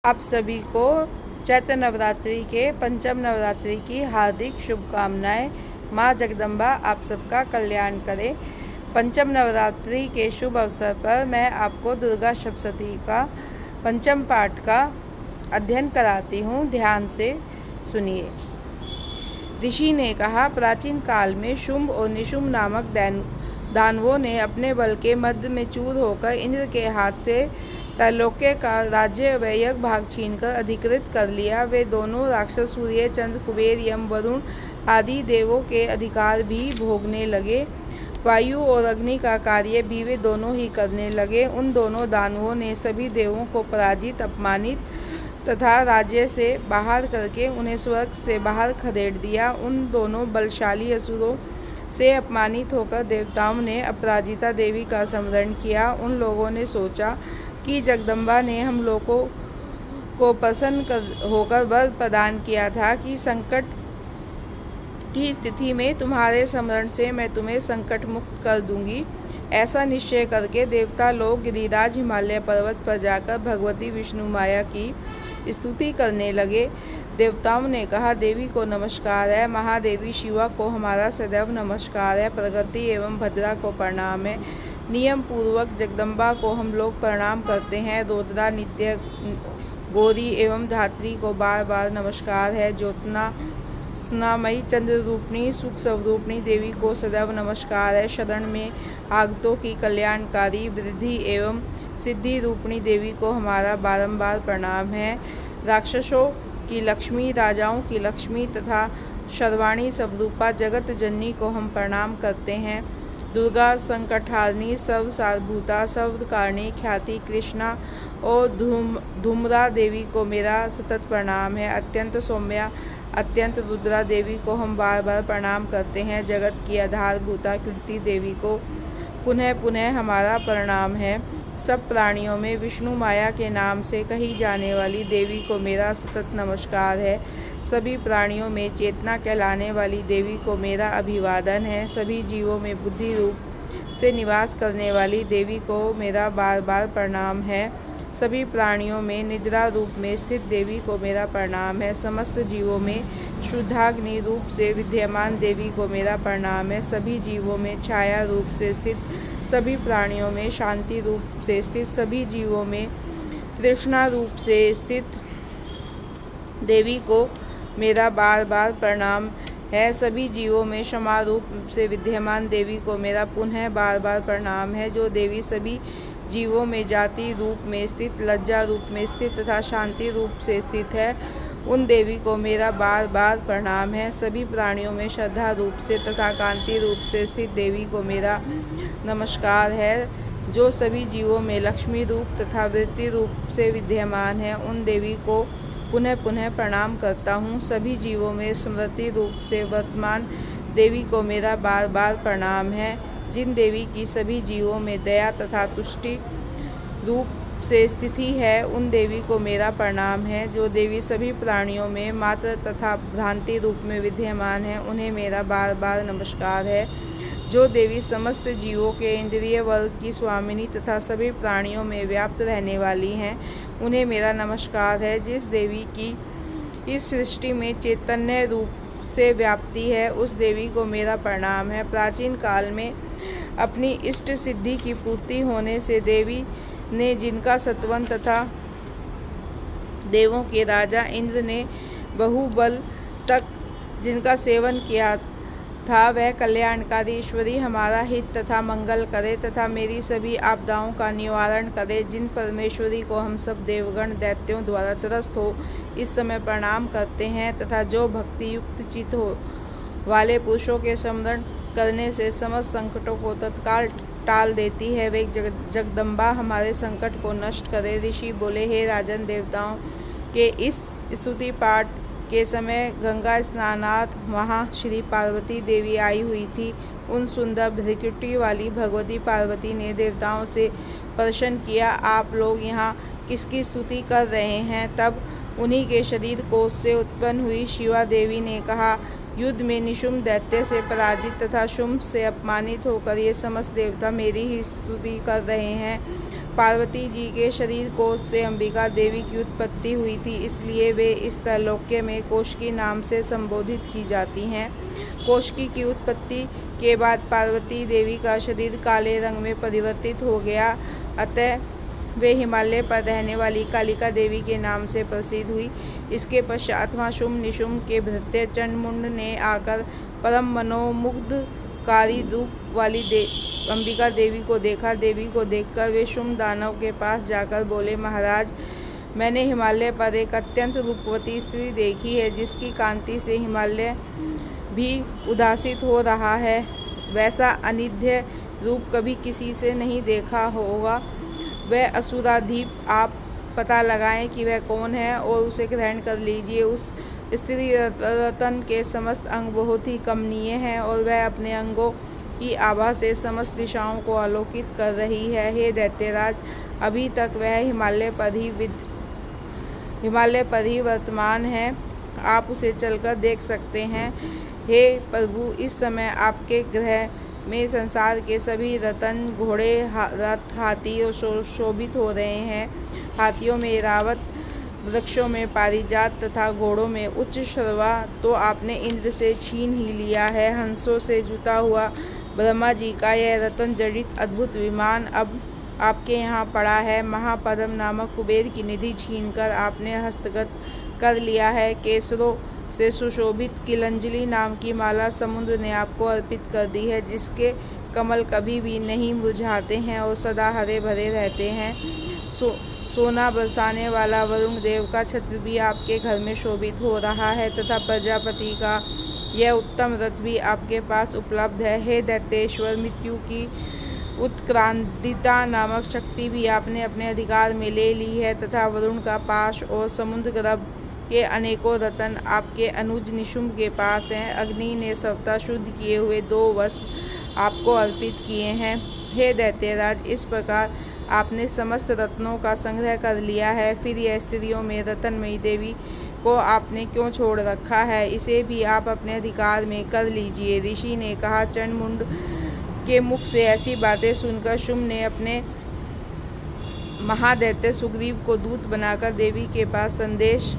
आप सभी को चैत्र नवरात्रि के पंचम नवरात्रि की हार्दिक शुभकामनाएं। माँ जगदम्बा आप सबका कल्याण करे। पंचम नवरात्रि के शुभ अवसर पर मैं आपको दुर्गा सप्तशती का पंचम पाठ का अध्ययन कराती हूँ। ध्यान से सुनिए। ऋषि ने कहा, प्राचीन काल में शुंभ और निशुंभ नामक दानवों ने अपने बल के मध्य में चूर होकर इंद्र के हाथ से त्रैलोक्य का राज्य व यज्ञ भाग छीनकर अधिकृत कर लिया। वे दोनों राक्षस सूर्य, चंद्र, कुबेर, यम, वरुण आदि देवों के अधिकार भी भोगने लगे। वायु और अग्नि का कार्य भी वे दोनों ही करने लगे। उन दोनों दानवों ने सभी देवों को पराजित, अपमानित तथा राज्य से बाहर करके उन्हें स्वर्ग से बाहर खदेड़ दिया। उन दोनों बलशाली असुरों से अपमानित होकर देवताओं ने अपराजिता देवी का स्मरण किया। उन लोगों ने सोचा कि जगदम्बा ने हम लोगों को प्रसन्न होकर वर प्रदान किया था कि संकट की स्थिति में तुम्हारे स्मरण से मैं तुम्हें संकट मुक्त कर दूंगी। ऐसा निश्चय करके देवता लोग गिरिराज हिमालय पर्वत पर जाकर भगवती विष्णु माया की स्तुति करने लगे। देवताओं ने कहा, देवी को नमस्कार है, महादेवी शिवा को हमारा सदैव नमस्कार है, प्रगति एवं भद्रा को प्रणाम है। नियम पूर्वक जगदम्बा को हम लोग प्रणाम करते हैं। रौद्रा, नित्य, गौरी एवं धात्री को बार बार नमस्कार है। ज्योत्ना, स्नामयी, चंद्र रूपणी, सुख स्वरूपणी देवी को सदैव नमस्कार है। शरण में आगतों की कल्याणकारी, वृद्धि एवं सिद्धि रूपणी देवी को हमारा बारंबार प्रणाम है। राक्षसों की लक्ष्मी, राजाओं की लक्ष्मी तथा सर्वाणी स्वरूपा जगत जननी को हम प्रणाम करते हैं। दुर्गा, संकटहारिणी, सर्वसारभूता, सर्वकारिणी, ख्याति, कृष्णा और धूम्रा देवी को मेरा सतत प्रणाम है। अत्यंत सौम्या, अत्यंत रुद्रा देवी को हम बार बार प्रणाम करते हैं। जगत की आधारभूता कीर्ति देवी को पुनः पुनः हमारा प्रणाम है। सब प्राणियों में विष्णु माया के नाम से कही जाने वाली देवी को मेरा सतत नमस्कार है। सभी प्राणियों में चेतना कहलाने वाली देवी को मेरा अभिवादन है। सभी जीवों में बुद्धि रूप से निवास करने वाली देवी को मेरा बार बार प्रणाम है। सभी प्राणियों में निद्रा रूप में स्थित देवी को मेरा प्रणाम है। समस्त जीवों में शुद्धाग्नि रूप से विद्यमान देवी को मेरा प्रणाम है। सभी जीवों में छाया रूप से स्थित, सभी प्राणियों में शांति रूप से स्थित, सभी जीवों में तृष्णा रूप से स्थित देवी को मेरा बार बार प्रणाम है। सभी जीवों में क्षमा रूप से विद्यमान देवी को मेरा पुनः बार बार प्रणाम है। जो देवी सभी जीवों में जाति रूप में स्थित, लज्जा रूप में स्थित तथा शांति रूप से स्थित है, उन देवी को मेरा बार बार प्रणाम है। सभी प्राणियों में श्रद्धा रूप से तथा कांति रूप से स्थित देवी को मेरा नमस्कार है। जो सभी जीवों में लक्ष्मी रूप तथा वृत्ति रूप से विद्यमान है, उन देवी को पुनः पुनः प्रणाम करता हूँ। सभी जीवों में स्मृति रूप से वर्तमान देवी को मेरा बार बार प्रणाम है। जिन देवी की सभी जीवों में दया तथा तुष्टि रूप से स्थिति है, उन देवी को मेरा प्रणाम है। जो देवी सभी प्राणियों में मात्र तथा भ्रांति रूप में विद्यमान है, उन्हें मेरा बार बार नमस्कार है। जो देवी समस्त जीवों के इंद्रिय वर्ग की स्वामिनी तथा सभी प्राणियों में व्याप्त रहने वाली हैं, उन्हें मेरा नमस्कार है। जिस देवी की इस सृष्टि में चैतन्य रूप से व्याप्ति है, उस देवी को मेरा प्रणाम है। प्राचीन काल में अपनी इष्ट सिद्धि की पूर्ति होने से देवी ने जिनका सत्वन तथा देवों के राजा इंद्र ने बहुबल तक जिनका सेवन किया था, वह कल्याणकारी ईश्वरी हमारा हित तथा मंगल करे तथा मेरी सभी आपदाओं का निवारण करे। जिन परमेश्वरी को हम सब देवगण दैत्यों द्वारा त्रस्त हो इस समय प्रणाम करते हैं तथा जो भक्ति युक्त चित्त हो वाले पुरुषों के स्मरण करने से समस्त संकटों को तत्काल टाल देती है, वे जगदम्बा हमारे संकट को नष्ट करे। ऋषि बोले, हे राजन, देवताओं के इस स्तुति पाठ के समय गंगा स्नानार्थ वहाँ श्री पार्वती देवी आई हुई थी। उन सुंदर भ्रिकुटी वाली भगवती पार्वती ने देवताओं से प्रश्न किया, आप लोग यहाँ किसकी स्तुति कर रहे हैं? तब उन्हीं के शरीर कोश से उत्पन्न हुई शिवा देवी ने कहा, युद्ध में निशुंभ दैत्य से पराजित तथा शुंभ से अपमानित होकर ये समस्त देवता मेरी ही स्तुति कर रहे हैं। पार्वती जी के शरीर कोश से अंबिका देवी की उत्पत्ति हुई थी, इसलिए वे इस त्रैलोक्य में कौशिकी नाम से संबोधित की जाती हैं। कौशिकी की उत्पत्ति के बाद पार्वती देवी का शरीर काले रंग में परिवर्तित हो गया, अतः वे हिमालय पर रहने वाली कालिका देवी के नाम से प्रसिद्ध हुई। इसके पश्चात वहाँ शुंभ निशुंभ के भृत्य चंडमुंड ने आकर परम मनोमुग्धकारी रूप वाली अंबिका देवी को देखा। देवी को देखकर वे शुंभ दानव के पास जाकर बोले, महाराज, मैंने हिमालय पर एक अत्यंत रूपवती स्त्री देखी है, जिसकी कांति से हिमालय भी उदासित हो रहा है। वैसा अनिध्य रूप कभी किसी से नहीं देखा होगा। वह असुराधीप, आप पता लगाएं कि वह कौन है और उसे ग्रहण कर लीजिए। उस स्त्री रतन के समस्त अंग बहुत ही कमनीय हैं और वह अपने अंगों की आभा से समस्त दिशाओं को आलोकित कर रही है। हे दैत्यराज, अभी तक वह हिमालय पर ही वर्तमान है, आप उसे चलकर देख सकते हैं। हे प्रभु, इस समय आपके ग्रह में संसार के सभी रतन, घोड़े, रथ, हाथी और शोभित हो रहे हैं। हाथियों में ऐरावत, वृक्षों में पारिजात तथा घोड़ों में उच्च शर्वा तो आपने इंद्र से छीन ही लिया है। हंसों से जुता हुआ ब्रह्मा जी का यह रतन जड़ित अद्भुत विमान अब आपके यहाँ पड़ा है। महापद्म नामक कुबेर की निधि छीनकर आपने हस्तगत कर लिया है। केसरों से सुशोभित किलंजली नाम की माला समुद्र ने आपको अर्पित कर दी है, जिसके कमल कभी भी नहीं मुरझाते हैं और सदा हरे भरे रहते हैं। सोना बरसाने वाला वरुण देव का छत्र भी आपके घर में शोभित हो रहा है तथा प्रजापति का यह उत्तम रथ भी आपके पास उपलब्ध है। हे दैत्येश्वर, मृत्यु की उत्क्रांतिता नामक शक्ति भी आपने अपने अधिकार में ले ली है तथा वरुण का पाश और समुद्र गर्भ के अनेकों रतन आपके अनुज निशुंभ के पास हैं। अग्नि ने स्वतः शुद्ध किए हुए 2 वस्त्र आपको अर्पित किए हैं। हे दैत्यराज, इस प्रकार आपने समस्त रत्नों का संग्रह कर लिया है, फिर यह स्त्रियों में रतनमयी देवी को आपने क्यों छोड़ रखा है? इसे भी आप अपने अधिकार में कर लीजिए। ऋषि ने कहा, चंडमुंड के मुख से ऐसी बातें सुनकर शुंभ ने अपने महादैत्य सुग्रीव को दूत बनाकर देवी के पास संदेश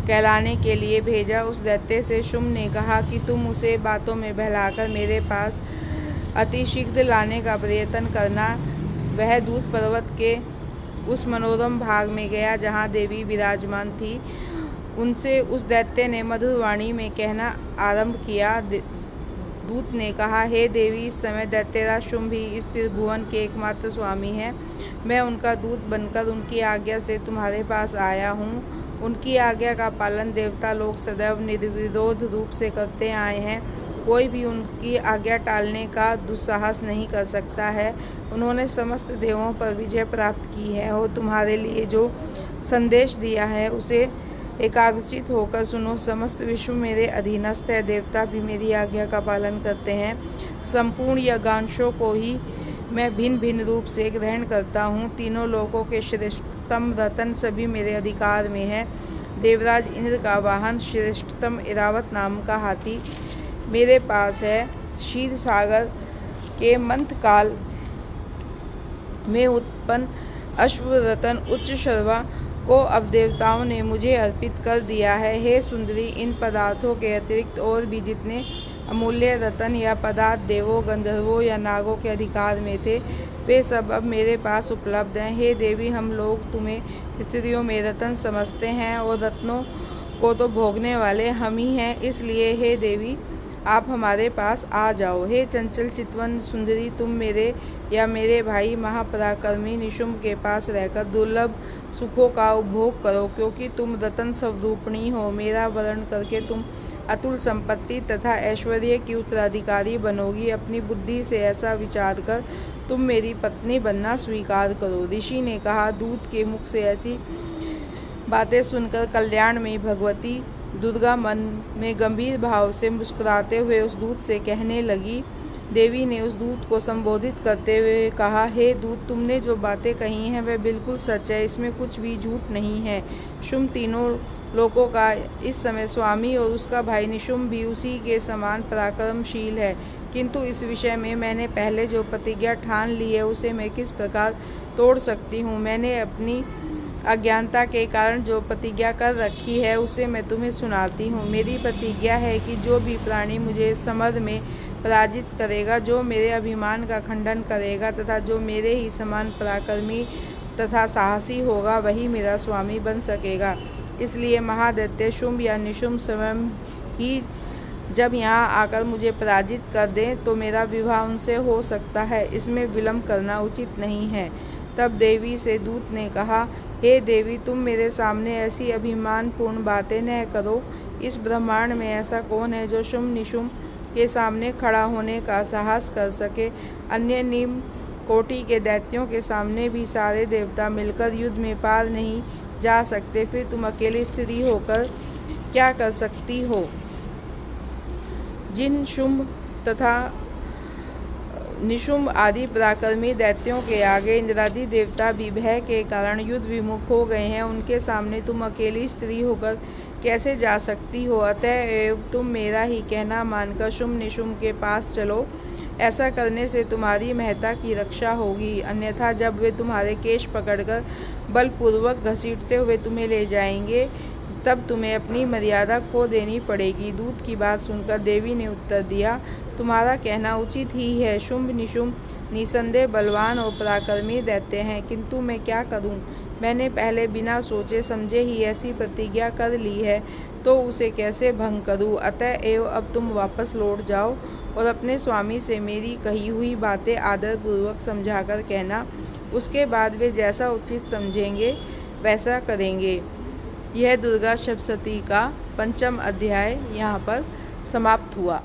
कहलाने के लिए भेजा। उस दैत्य से शुंभ ने कहा कि तुम उसे बातों में बहलाकर मेरे पास अतिशीघ्र लाने का प्रयत्न करना। वह दूत पर्वत के उस मनोरम भाग में गया जहाँ देवी विराजमान थी। उनसे उस दैत्य ने मधुर वाणी में कहना आरंभ किया। दूत ने कहा, हे देवी, इस समय दैत्यराज शुंभ ही इस त्रिभुवन के एकमात्र स्वामी हैं। मैं उनका दूत बनकर उनकी आज्ञा से तुम्हारे पास आया हूँ। उनकी आज्ञा का पालन देवता लोग सदैव निर्विरोध रूप से करते आए हैं। कोई भी उनकी आज्ञा टालने का दुस्साहस नहीं कर सकता है। उन्होंने समस्त देवों पर विजय प्राप्त की है और तुम्हारे लिए जो संदेश दिया है उसे एकाग्रचित होकर सुनो। समस्त विश्व मेरे अधीनस्थ है, देवता भी मेरी आज्ञा का पालन करते हैं। संपूर्ण यज्ञांशों को ही मैं भिन्न भिन्न रूप से ग्रहण करता हूँ। तीनों लोकों के श्रेष्ठतम रतन सभी मेरे अधिकार में है। देवराज इंद्र का वाहन श्रेष्ठतम ऐरावत नाम का हाथी मेरे पास है। क्षीर सागर के मंथकाल में उत्पन्न अश्व रतन उच्च शर्वा को अब देवताओं ने मुझे अर्पित कर दिया है। हे सुंदरी, इन पदार्थों के अतिरिक्त और भी जितने अमूल्य रतन या पदार्थ देवों, गंधर्वों या नागों के अधिकार में थे, वे सब अब मेरे पास उपलब्ध हैं। हे देवी, हम लोग तुम्हें स्त्रियों में रतन समझते हैं और रत्नों को तो भोगने वाले हम ही हैं। इसलिए हे देवी, आप हमारे पास आ जाओ। हे चंचल चितवन सुंदरी, तुम मेरे या मेरे भाई महापराक्रमी निशुंभ के पास रहकर दुर्लभ सुखों का उपभोग करो, क्योंकि तुम रतन स्वरूपिणी हो। मेरा वर्ण करके तुम अतुल संपत्ति तथा ऐश्वर्य की उत्तराधिकारी बनोगी। अपनी बुद्धि से ऐसा विचार कर तुम मेरी पत्नी बनना स्वीकार करो। ऋषि ने कहा, दूत के मुख से ऐसी बातें सुनकर कल्याण में भगवती दुर्गा मन में गंभीर भाव से मुस्कुराते हुए उस दूत से कहने लगी। देवी ने उस दूत को संबोधित करते हुए कहा, हे दूत, तुमने जो बातें कही हैं वह बिल्कुल सच है, इसमें कुछ भी झूठ नहीं है। शुंभ तीनों लोगों का इस समय स्वामी और उसका भाई निशुम्भ भी उसी के समान पराक्रमशील है, किंतु इस विषय में मैंने पहले जो प्रतिज्ञा ठान ली है उसे मैं किस प्रकार तोड़ सकती हूँ। मैंने अपनी अज्ञानता के कारण जो प्रतिज्ञा कर रखी है उसे मैं तुम्हें सुनाती हूँ। मेरी प्रतिज्ञा है कि जो भी प्राणी मुझे समर में पराजित करेगा, जो मेरे अभिमान का खंडन करेगा तथा जो मेरे ही समान पराक्रमी तथा साहसी होगा, वही मेरा स्वामी बन सकेगा। इसलिए महादैत्य शुंभ या निशुम्भ स्वयं ही जब यहाँ आकर मुझे पराजित कर दें तो मेरा विवाह उनसे हो सकता है, इसमें विलंब करना उचित नहीं है। तब देवी से दूत ने कहा, हे देवी, तुम मेरे सामने ऐसी अभिमानपूर्ण बातें न करो। इस ब्रह्मांड में ऐसा कौन है जो शुंभ निशुम्भ के सामने खड़ा होने का साहस कर सके। अन्य निम्न कोटि के दैत्यों के सामने भी सारे देवता मिलकर युद्ध में पार नहीं जा सकते, फिर तुम अकेली स्त्री होकर क्या कर सकती हो। जिन शुंभ तथा निशुम्भ आदि पराक्रमी दैत्यों के आगे इंद्रादि देवता भी भय के कारण युद्ध विमुख हो गए हैं, उनके सामने तुम अकेली स्त्री होकर कैसे जा सकती हो। अतएव तुम मेरा ही कहना मानकर शुंभ निशुम्भ के पास चलो। ऐसा करने से तुम्हारी महता की रक्षा होगी, अन्यथा जब वे तुम्हारे केश पकड़कर बलपूर्वक घसीटते हुए तुम्हें ले जाएंगे, तब तुम्हें अपनी मर्यादा खो देनी पड़ेगी। दूत की बात सुनकर देवी ने उत्तर दिया, तुम्हारा कहना उचित ही है। शुंभ निशुम्भ निसंदेह बलवान और पराक्रमी दैत्य हैं, किंतु मैं क्या करूं। मैंने पहले बिना सोचे समझे ही ऐसी प्रतिज्ञा कर ली है, तो उसे कैसे भंग करूं। अतएव अब तुम वापस लौट जाओ और अपने स्वामी से मेरी कही हुई बातें आदरपूर्वक समझाकर कहना। उसके बाद वे जैसा उचित समझेंगे वैसा करेंगे। यह दुर्गा सप्तशती का 5वां अध्याय यहाँ पर समाप्त हुआ।